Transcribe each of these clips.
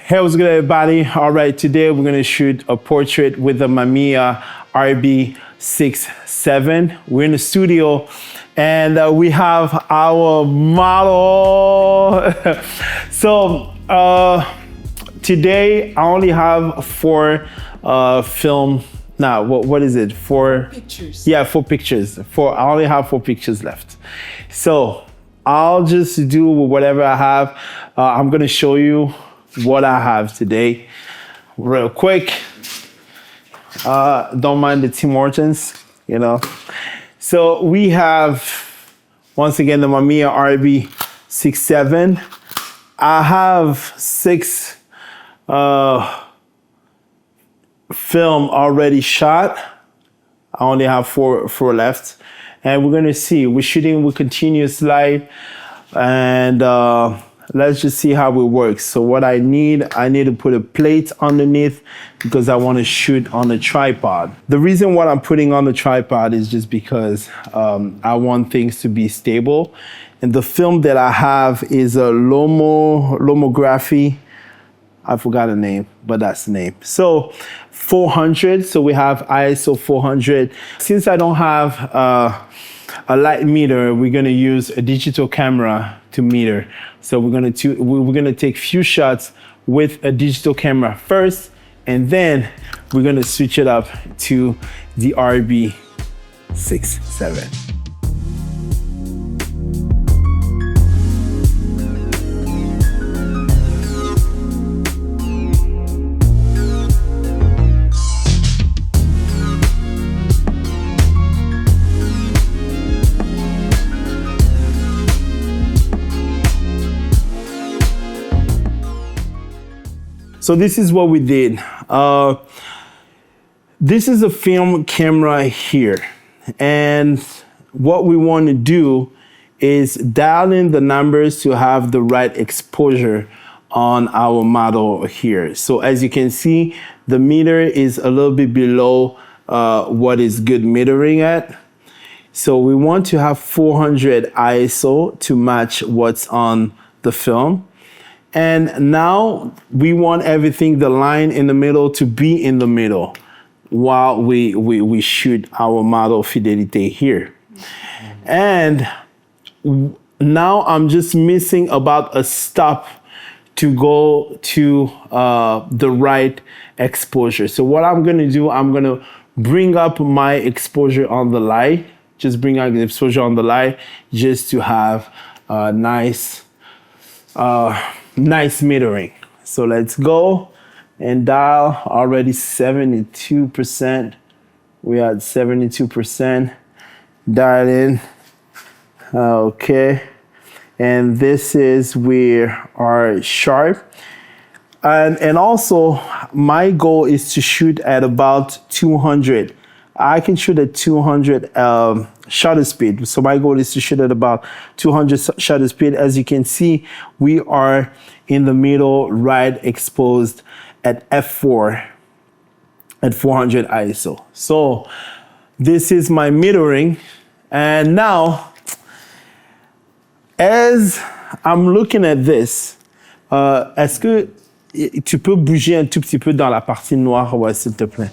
Hey, what's good, everybody? All right, today we're gonna shoot a portrait with the Mamiya RB67. We're in the studio and we have our model. So today I only have four film. Now, what is it? Four pictures. Yeah, four pictures. I only have four pictures left. So I'll just do whatever I have. I'm gonna show you what I have today real quick. Don't mind the Tim Hortons, you know. So we have, once again, the Mamiya RB67. I have 6 film already shot. I only have four left. And we're gonna see, we're shooting with continuous light and let's just see how it works. So what I need to put a plate underneath because I want to shoot on a tripod. The reason why I'm putting on the tripod is just because I want things to be stable. And the film that I have is a Lomography. I forgot the name, but that's the name. So 400, so we have ISO 400. Since I don't have a light meter, we're gonna use a digital camera to meter. So we're gonna take few shots with a digital camera first, and then we're gonna switch it up to the RB67. So this is what we did. This is a film camera here. And what we want to do is dial in the numbers to have the right exposure on our model here. So as you can see, the meter is a little bit below what is good metering at. So we want to have 400 ISO to match what's on the film. And now we want everything, the line in the middle, to be in the middle while we shoot our model fidelity here. And now I'm just missing about a stop to go to the right exposure. So what I'm gonna do, I'm gonna bring up my exposure on the light, just bring out the exposure on the light just to have a nice metering. So let's go and dial already 72%. We had 72%. Dial in. Okay. And this is where our sharp. And also my goal is to shoot at about 200. I can shoot at 200 shutter speed. So my goal is to shoot at about 200 shutter speed. As you can see, we are in the middle, right exposed at f4 at 400 ISO. So this is my metering. And now, as I'm looking at this, est-ce que tu peux bouger un tout petit peu dans la partie noire, ouais, s'il te plaît?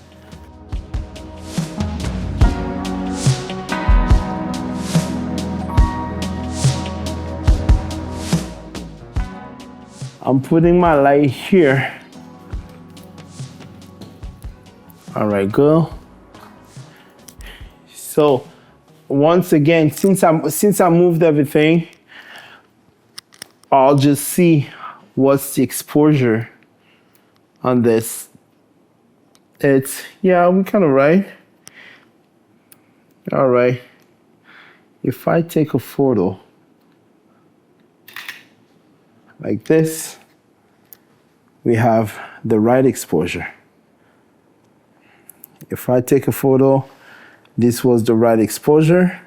I'm putting my light here. All right, go. So once again, since I moved everything, I'll just see what's the exposure on this. It's, yeah, I'm kind of right. All right. If I take a photo like this, we have the right exposure. If I take a photo, this was the right exposure.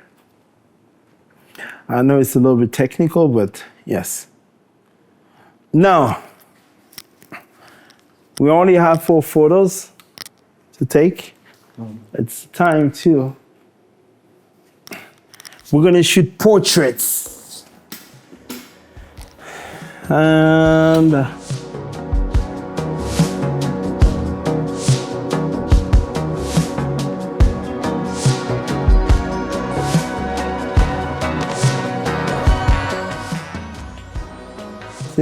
I know it's a little bit technical, but yes. Now, we only have 4 photos to take. It's time to, we're gonna shoot portraits. And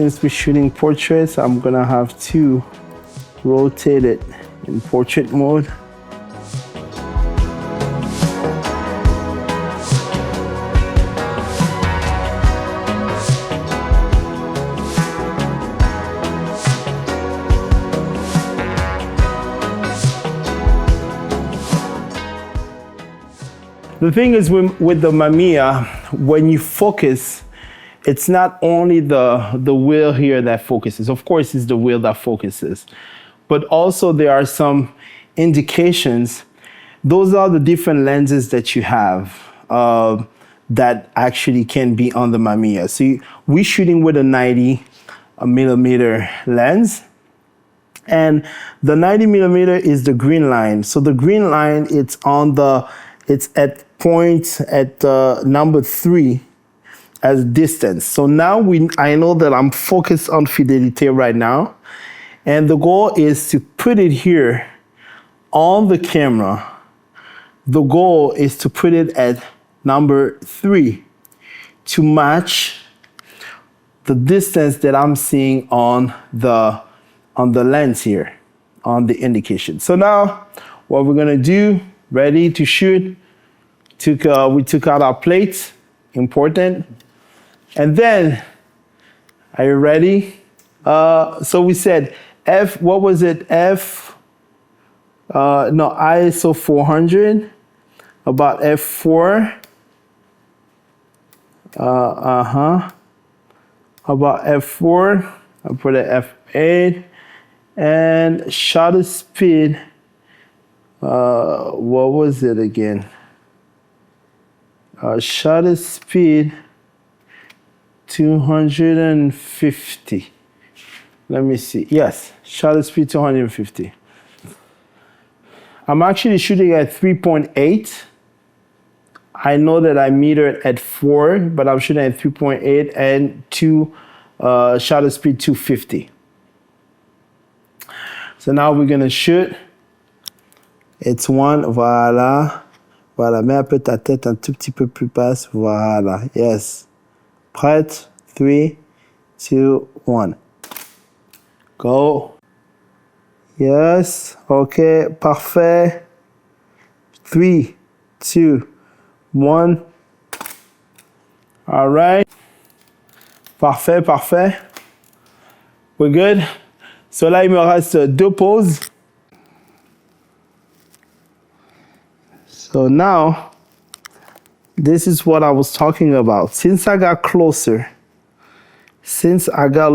since we're shooting portraits, I'm gonna have to rotate it in portrait mode. The thing is with the Mamiya, when you focus, it's not only the wheel here that focuses. Of course, it's the wheel that focuses. But also there are some indications. Those are the different lenses that you have that actually can be on the Mamiya. So we're shooting with a 90 millimeter lens. And the 90 millimeter is the green line. So the green line, it's at points at number 3 as distance. So now I know that I'm focused on fidelity right now. And the goal is to put it here on the camera. The goal is to put it at number 3 to match the distance that I'm seeing on the lens here, on the indication. So now what we're gonna do, ready to shoot, we took out our plates, important. And then, are you ready? So we said what was it? ISO 400, about f4. About f4, I put an f8, and shutter speed, what was it again? Shutter speed 250. Let me see. Yes, shutter speed 250. I'm actually shooting at 3.8. I know that I metered at 4, but I'm shooting at 3.8 and shutter speed 250. So now we're gonna shoot. It's 1, voilà. Voilà, mets un peu ta tête un tout petit peu plus basse, voilà, yes. Prête, 3, 2, 1. Go. Yes, ok, parfait. 3, 2, 1. All right. Parfait, parfait. We're good. So là, il me reste 2 pauses. So now, this is what I was talking about. Since I got a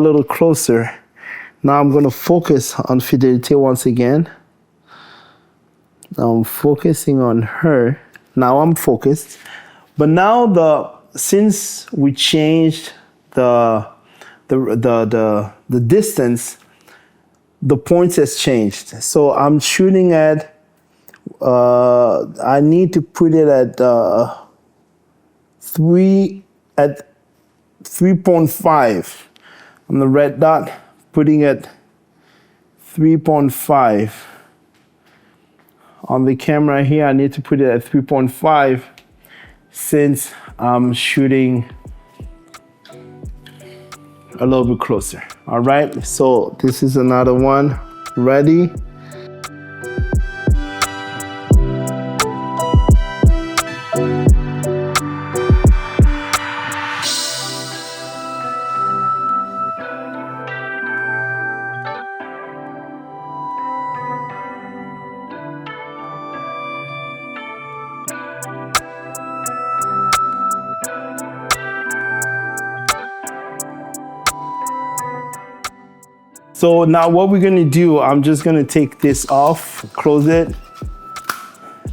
little closer, now I'm gonna focus on fidelity once again. Now I'm focusing on her. Now I'm focused. But now since we changed the distance, the points has changed. So I'm shooting at I need to put it at 3.5 on the red dot, putting it 3.5 on the camera here. I need to put it at 3.5 since I'm shooting a little bit closer. All right, so this is another one. Ready? So now what we're gonna do, I'm just gonna take this off, close it,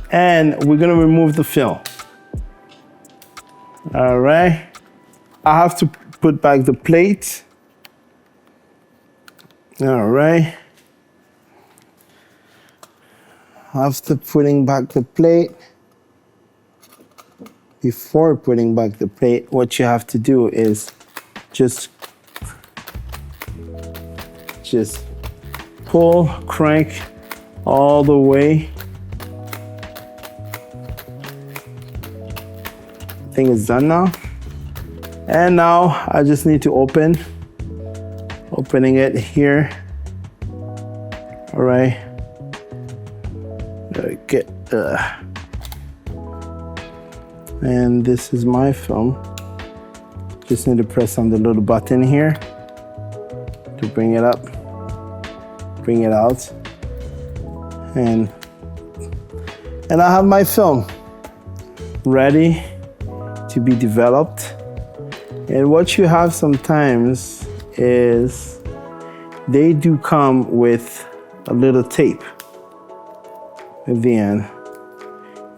and we're gonna remove the film. All right. I have to put back the plate. All right. After putting back the plate, before putting back the plate, what you have to do is just pull, crank all the way. Thing is done now. And now I just need to open Opening it here. All right. Get and this is my film. Just need to press on the little button here to bring it up, bring it out, and I have my film ready to be developed. And what you have sometimes is they do come with a little tape at the end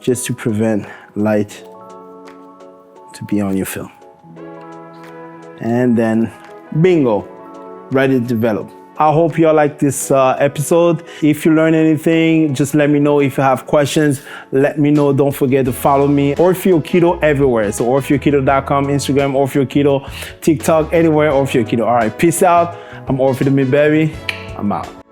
just to prevent light to be on your film. And then bingo, ready to develop. I hope y'all like this episode. If you learn anything, just let me know. If you have questions, let me know. Don't forget to follow me, Orfeo Keto, everywhere. So orfeoketo.com, Instagram, Orfeo Keto, TikTok, anywhere, Orfeo Keto. All right, peace out. I'm Orfeo the Baby. I'm out.